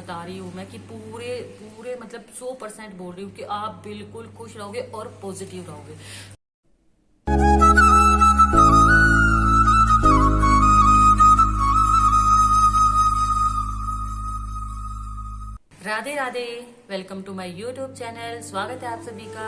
बता रही हूँ मैं कि पूरे पूरे मतलब 100% बोल रही हूँ कि आप बिल्कुल खुश रहोगे और पॉजिटिव रहोगे। Radhe Radhe. Welcome to my YouTube channel. स्वागत है आप सभी का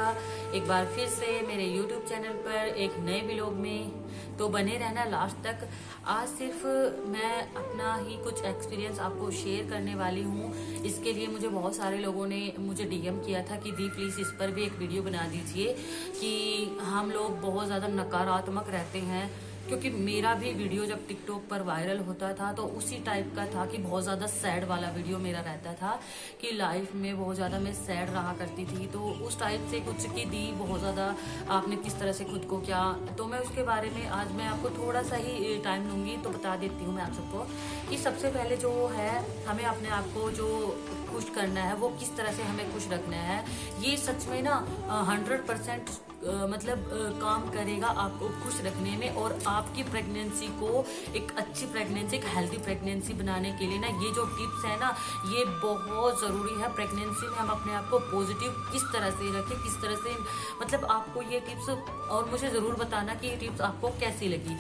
एक बार फिर से मेरे यूट्यूब चैनल पर एक नए व्लॉग में। तो बने रहना लास्ट तक। आज सिर्फ मैं अपना ही कुछ एक्सपीरियंस आपको शेयर करने वाली हूँ। इसके लिए मुझे बहुत सारे लोगों ने मुझे डीएम किया था कि दी प्लीज इस पर भी एक वीडियो बना दीजिए कि हम लोग बहुत ज्यादा नकारात्मक रहते हैं। क्योंकि मेरा भी वीडियो जब टिकटॉक पर वायरल होता था तो उसी टाइप का था कि बहुत ज्यादा सैड वाला वीडियो मेरा रहता था कि लाइफ में बहुत ज्यादा मैं सैड रहा करती थी। तो उस टाइप से कुछ की दी बहुत ज्यादा आपने किस तरह से खुद को क्या, तो मैं उसके बारे में आज मैं आपको थोड़ा सा ही टाइम लूंगी। तो बता देती हूँ मैं आप सबको कि सबसे पहले जो है हमें अपने आप को जो खुश करना है वो किस तरह से हमें खुश रखना है। ये सच में ना 100% मतलब काम करेगा आपको खुश रखने में। और आपकी प्रेगनेंसी को एक अच्छी प्रेगनेंसी, एक हेल्दी प्रेगनेंसी बनाने के लिए ना ये जो टिप्स है ना ये बहुत ज़रूरी है। प्रेगनेंसी में हम अपने आप को पॉजिटिव किस तरह से रखें, किस तरह से मतलब आपको ये टिप्स, और मुझे ज़रूर बताना कि ये टिप्स आपको कैसी लगी।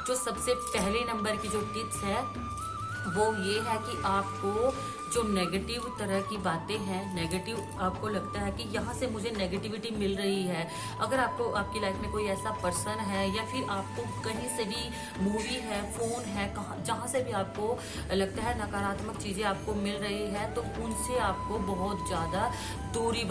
जो सबसे पहले नंबर की जो टिप्स है वो ये है कि आपको जो नेगेटिव तरह की बातें हैं, नेगेटिव आपको लगता है कि यहाँ से मुझे नेगेटिविटी मिल रही है, अगर आपको आपकी लाइफ में कोई ऐसा पर्सन है या फिर आपको कहीं से भी मूवी है, फोन है, कहाँ जहाँ से भी आपको लगता है नकारात्मक चीज़ें आपको मिल रही है तो उनसे आपको बहुत ज़्यादा दूरी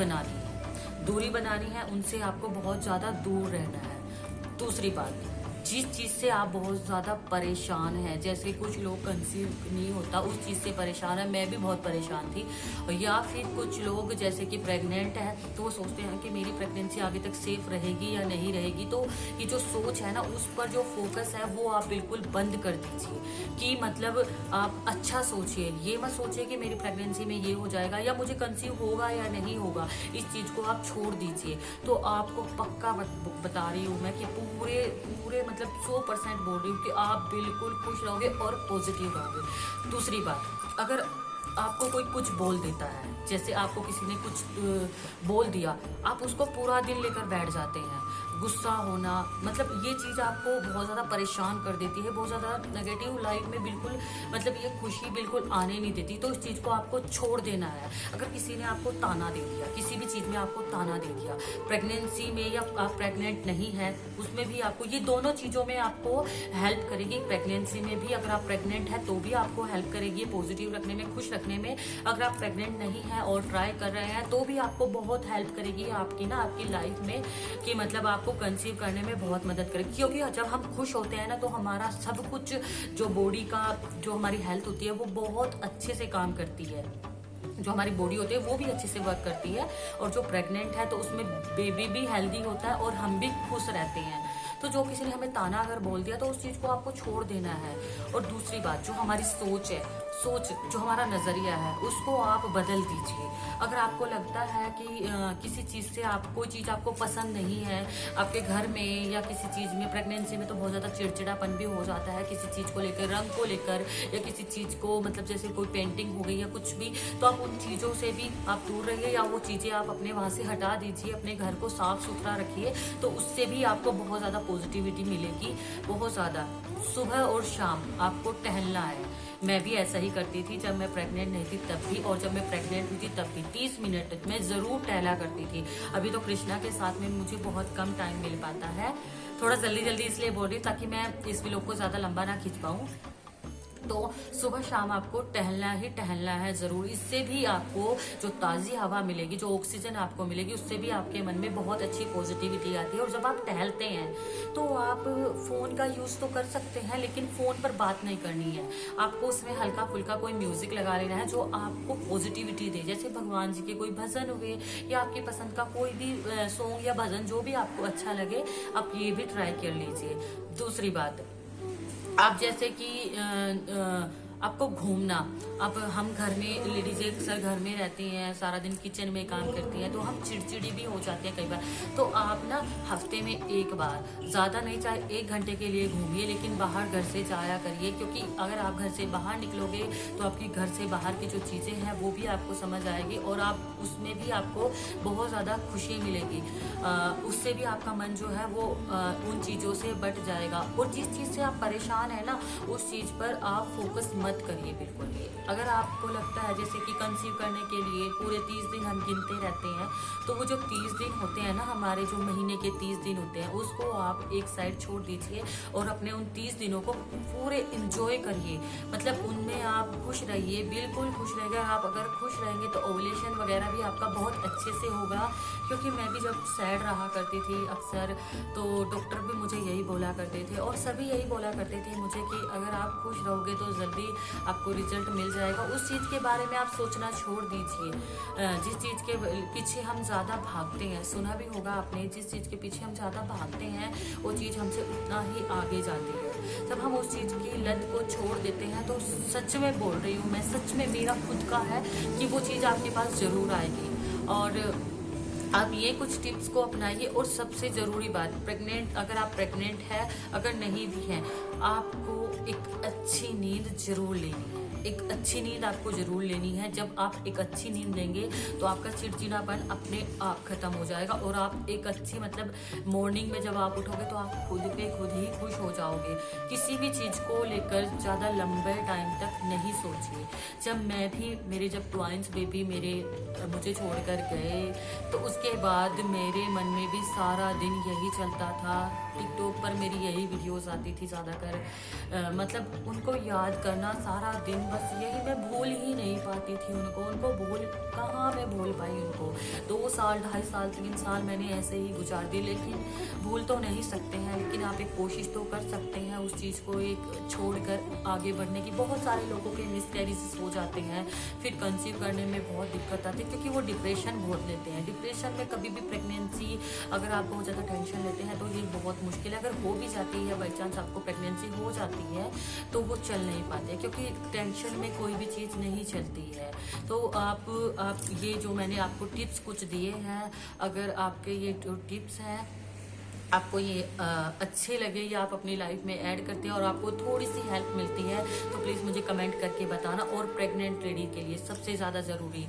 बनानी है, उनसे आपको बहुत ज़्यादा दूर रहना है। दूसरी बात, जिस चीज से आप बहुत ज्यादा परेशान हैं, जैसे कुछ लोग कंसीव नहीं होता उस चीज से परेशान है, मैं भी बहुत परेशान थी। या फिर कुछ लोग जैसे कि प्रेग्नेंट है तो वो सोचते हैं कि मेरी प्रेगनेंसी आगे तक सेफ रहेगी या नहीं रहेगी। तो ये जो सोच है ना उस पर जो फोकस है वो आप बिल्कुल बंद कर दीजिए कि मतलब आप अच्छा सोचिए। ये मत सोचिए कि मेरी प्रेगनेंसी में ये हो जाएगा या मुझे कंसीव होगा या नहीं होगा, इस चीज को आप छोड़ दीजिए। तो आपको पक्का बता रही हूँ मैं कि पूरे पूरे मतलब 100% बोल रही हूँ कि आप बिल्कुल खुश रहोगे और पॉजिटिव रहोगे। दूसरी बात, अगर आपको कोई कुछ बोल देता है, जैसे आपको किसी ने कुछ बोल दिया, आप उसको पूरा दिन लेकर बैठ जाते हैं, गुस्सा होना, मतलब ये चीज़ आपको बहुत ज़्यादा परेशान कर देती है, बहुत ज़्यादा नेगेटिव लाइफ में बिल्कुल मतलब ये खुशी बिल्कुल आने नहीं देती। तो इस चीज़ को आपको छोड़ देना है। अगर किसी ने आपको ताना दे दिया, किसी भी चीज़ में आपको ताना दे दिया, प्रेगनेंसी में या आप प्रेग्नेंट नहीं है उसमें भी आपको, ये दोनों चीज़ों में आपको हेल्प करेगी। प्रेगनेंसी में भी अगर आप प्रेग्नेंट है तो भी आपको हेल्प करेगी पॉजिटिव रखने में, खुश रखने में। अगर आप प्रेग्नेंट नहीं है और ट्राई कर रहे हैं तो भी आपको बहुत हेल्प करेगी आपकी ना आपकी लाइफ में, कि मतलब आपको कंसीव करने में बहुत मदद करेगी। क्योंकि जब हम खुश होते हैं ना तो हमारा सब कुछ जो बॉडी का जो हमारी हेल्थ होती है वो बहुत अच्छे से काम करती है, जो हमारी बॉडी होती है वो भी अच्छे से वर्क करती है। और जो प्रेग्नेंट है तो उसमें बेबी भी हेल्दी होता है और हम भी खुश रहते हैं। तो जो किसी ने हमें ताना अगर बोल दिया तो उस चीज़ को आपको छोड़ देना है। और दूसरी बात, जो हमारी सोच है, जो हमारा नज़रिया है उसको आप बदल दीजिए। अगर आपको लगता है कि किसी चीज़ से आप कोई चीज़ आपको पसंद नहीं है आपके घर में या किसी चीज़ में, प्रेगनेंसी में तो बहुत ज़्यादा चिड़चिड़ापन भी हो जाता है किसी चीज़ को लेकर, रंग को लेकर, या किसी चीज़ को मतलब जैसे कोई पेंटिंग हो गई या कुछ भी, तो आप उन चीज़ों से भी आप दूर रहिए या वो चीज़ें आप अपने वहाँ से हटा दीजिए। अपने घर को साफ सुथरा रखिए तो उससे भी आपको बहुत ज़्यादा पॉजिटिविटी मिलेगी, बहुत ज़्यादा। सुबह और शाम आपको टहलना है। मैं भी ऐसा ही करती थी जब मैं प्रेग्नेंट नहीं थी तब भी, और जब मैं प्रेग्नेंट हुई थी तब भी 30 मिनट मैं ज़रूर टहला करती थी। अभी तो कृष्णा के साथ में मुझे बहुत कम टाइम मिल पाता है, थोड़ा जल्दी जल्दी इसलिए बोल रही हूँ ताकि मैं इस व्लॉग को ज़्यादा लंबा ना खींच पाऊँ। तो सुबह शाम आपको टहलना ही टहलना है ज़रूर। इससे भी आपको जो ताज़ी हवा मिलेगी, जो ऑक्सीजन आपको मिलेगी, उससे भी आपके मन में बहुत अच्छी पॉजिटिविटी आती है। और जब आप टहलते हैं तो आप फ़ोन का यूज़ तो कर सकते हैं लेकिन फ़ोन पर बात नहीं करनी है। आपको उसमें हल्का फुल्का कोई म्यूज़िक लगा लेना है जो आपको पॉजिटिविटी दे, जैसे भगवान जी के कोई भजन हुए या आपकी पसंद का कोई भी सॉन्ग या भजन, जो भी आपको अच्छा लगे आप ये भी ट्राई कर लीजिए। दूसरी बात, आप जैसे कि आपको घूमना। अब हम घर में लेडीज अक्सर घर में रहती हैं, सारा दिन किचन में काम करती हैं, तो हम चिड़चिड़ी भी हो जाते हैं कई बार। तो आप ना हफ्ते में एक बार, ज़्यादा नहीं, चाहे 1 घंटे के लिए घूमिए, लेकिन बाहर घर से जाया करिए। क्योंकि अगर आप घर से बाहर निकलोगे तो आपकी घर से बाहर की जो चीज़ें हैं वो भी आपको समझ आएगी, और आप उसमें भी आपको बहुत ज़्यादा खुशी मिलेगी। उससे भी आपका मन जो है वो उन चीज़ों से बट जाएगा। और जिस चीज़ से आप परेशान है ना, उस चीज़ पर आप फोकस मत करिए बिल्कुल भी। अगर आपको लगता है जैसे कि कंसीव करने के लिए पूरे 30 दिन हम गिनते रहते हैं, तो वो जो 30 दिन होते हैं ना, हमारे जो महीने के 30 दिन होते हैं, उसको आप एक साइड छोड़ दीजिए और अपने उन 30 दिनों को पूरे इंजॉय करिए। मतलब उनमें आप खुश रहिए, बिल्कुल खुश रहिए। आप अगर खुश रहेंगे तो ओवुलेशन वगैरह भी आपका बहुत अच्छे से होगा। क्योंकि मैं भी जब सैड रहा करती थी अक्सर, तो डॉक्टर भी मुझे यही बोला करते थे, और सभी यही बोला करते थे मुझे कि अगर आप खुश रहोगे तो जल्दी आपको रिजल्ट मिल जाएगा। उस चीज़ के बारे में आप सोचना छोड़ दीजिए। जिस चीज़ के पीछे हम ज़्यादा भागते हैं, सुना भी होगा आपने, जिस चीज़ के पीछे हम ज़्यादा भागते हैं वो चीज़ हमसे उतना ही आगे जाती है। जब हम उस चीज़ की लत को छोड़ देते हैं, तो सच में बोल रही हूँ मैं, सच में मेरा खुद का है कि वो चीज़ आपके पास ज़रूर आएगी। और आप ये कुछ टिप्स को अपनाइए। और सबसे ज़रूरी बात, अगर आप प्रेग्नेंट है, अगर नहीं भी हैं, आपको एक अच्छी नींद जरूर लेनी है। एक अच्छी नींद आपको जरूर लेनी है। जब आप एक अच्छी नींद लेंगे तो आपका चिड़चिड़ापन अपने आप खत्म हो जाएगा, और आप एक अच्छी, मतलब मॉर्निंग में जब आप उठोगे तो आप खुद पे खुद ही खुश हो जाओगे। किसी भी चीज़ को लेकर ज़्यादा लंबे टाइम तक नहीं सोचिए। जब मैं भी, मेरे जब ट्वाइंस बेबी मुझे छोड़कर गए, तो उसके बाद मेरे मन में भी सारा दिन यही चलता था। टिकटॉक पर मेरी यही वीडियोस आती थी ज़्यादातर। मतलब उनको याद करना सारा दिन, बस यही, मैं भूल ही नहीं पाती थी उनको भूल, कहाँ मैं भूल पाई उनको। 2 साल, 2.5 साल, 3 साल मैंने ऐसे ही गुजार दिए। लेकिन भूल तो नहीं सकते हैं, लेकिन आप एक कोशिश तो कर सकते हैं उस चीज़ को एक छोड़कर आगे बढ़ने की। बहुत सारे लोगों के मिसकैरेजेस हो जाते हैं, फिर कंसीव करने में बहुत दिक्कत आती है, क्योंकि वो डिप्रेशन बहुत लेते हैं। डिप्रेशन में कभी भी प्रेगनेंसी, अगर आप बहुत ज़्यादा टेंशन लेते हैं तो ये बहुत मुश्किल है। अगर हो भी जाती है, बाई चांस आपको प्रेगनेंसी हो जाती है, तो वो चल नहीं पाते, क्योंकि टेंशन में कोई भी चीज़ नहीं चलती है। तो आप ये जो मैंने आपको टिप्स कुछ दिए हैं, अगर आपके ये जो टिप्स हैं आपको ये अच्छे लगे, या आप अपनी लाइफ में ऐड करते हैं और आपको थोड़ी सी हेल्प मिलती है, तो प्लीज़ मुझे कमेंट करके बताना। और प्रेग्नेंट लेडी के लिए सबसे ज़्यादा ज़रूरी,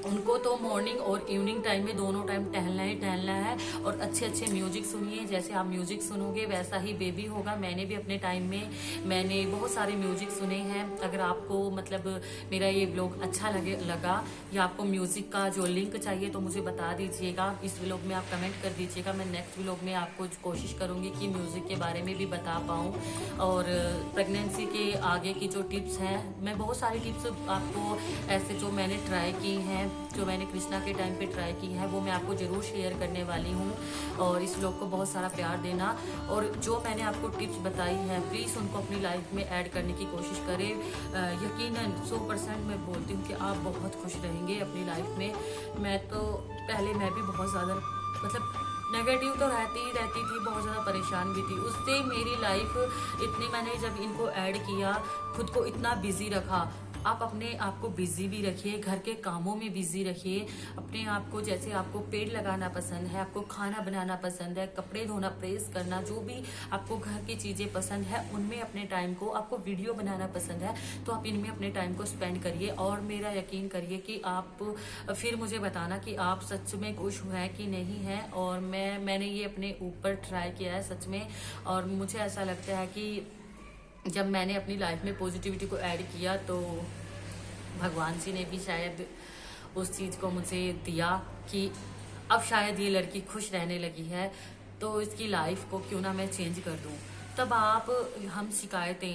उनको तो मॉर्निंग और इवनिंग टाइम में दोनों टाइम टहलना ही टहलना है। और अच्छे अच्छे म्यूजिक सुनिए, जैसे आप म्यूजिक सुनोगे वैसा ही बेबी होगा। मैंने भी अपने टाइम में बहुत सारे म्यूजिक सुने हैं। अगर आपको मतलब मेरा ये ब्लॉग अच्छा लगा, या आपको म्यूजिक का जो लिंक चाहिए तो मुझे बता दीजिएगा। इस ब्लॉग में आप कमेंट कर दीजिएगा। मैं नेक्स्ट ब्लॉग में आपको कोशिश करूंगी कि म्यूजिक के बारे में भी बता पाऊँ। और प्रेगनेंसी के आगे की जो टिप्स हैं, मैं बहुत सारी टिप्स आपको ऐसे जो मैंने ट्राई की हैं, जो मैंने कृष्णा के टाइम पे ट्राई की है, वो मैं आपको ज़रूर शेयर करने वाली हूँ। और इस ब्लॉग को बहुत सारा प्यार देना। और जो मैंने आपको टिप्स बताई हैं, प्लीज़ उनको अपनी लाइफ में ऐड करने की कोशिश करें। यकीनन 100% मैं बोलती हूँ कि आप बहुत खुश रहेंगे अपनी लाइफ में। मैं भी बहुत ज़्यादा, मतलब नेगेटिव तो रहती थी, बहुत ज़्यादा परेशान भी थी। उससे मेरी लाइफ इतनी, मैंने जब इनको ऐड किया, खुद को इतना बिजी रखा। आप अपने आप को बिजी भी रखिए, घर के कामों में बिजी रखिए अपने आप को। जैसे आपको पेड़ लगाना पसंद है, आपको खाना बनाना पसंद है, कपड़े धोना, प्रेस करना, जो भी आपको घर की चीज़ें पसंद है, उनमें अपने टाइम को, आपको वीडियो बनाना पसंद है तो आप इनमें अपने टाइम को स्पेंड करिए। और मेरा यकीन करिए कि आप फिर मुझे बताना कि आप सच में खुश हैं कि नहीं हैं। और मैंने ये अपने ऊपर ट्राई किया है सच में, और मुझे ऐसा लगता है कि जब मैंने अपनी लाइफ में पॉजिटिविटी को ऐड किया, तो भगवान जी ने भी शायद उस चीज़ को मुझे दिया कि अब शायद ये लड़की खुश रहने लगी है, तो इसकी लाइफ को क्यों ना मैं चेंज कर दूं। तब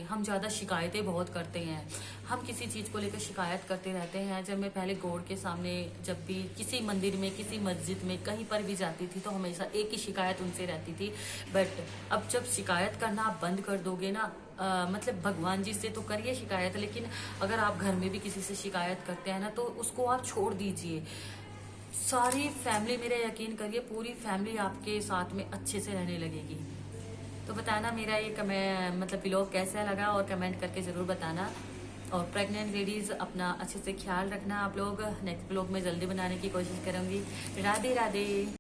हम ज़्यादा शिकायतें बहुत करते हैं। हम किसी चीज़ को लेकर शिकायत करते रहते हैं। जब मैं पहले गॉड के सामने, जब भी किसी मंदिर में, किसी मस्जिद में, कहीं पर भी जाती थी, तो हमेशा एक ही शिकायत उनसे रहती थी। बट अब जब शिकायत करना आप बंद कर दोगे ना, मतलब भगवान जी से तो करिए शिकायत, लेकिन अगर आप घर में भी किसी से शिकायत करते हैं ना, तो उसको आप छोड़ दीजिए। सारी फैमिली, मेरा यकीन करिए, पूरी फैमिली आपके साथ में अच्छे से रहने लगेगी। तो बताना मेरा ये मतलब व्लॉग कैसा लगा और कमेंट करके ज़रूर बताना। और प्रेग्नेंट लेडीज़ अपना अच्छे से ख्याल रखना आप लोग। नेक्स्ट व्लॉग में जल्दी बनाने की कोशिश करूँगी। राधे राधे।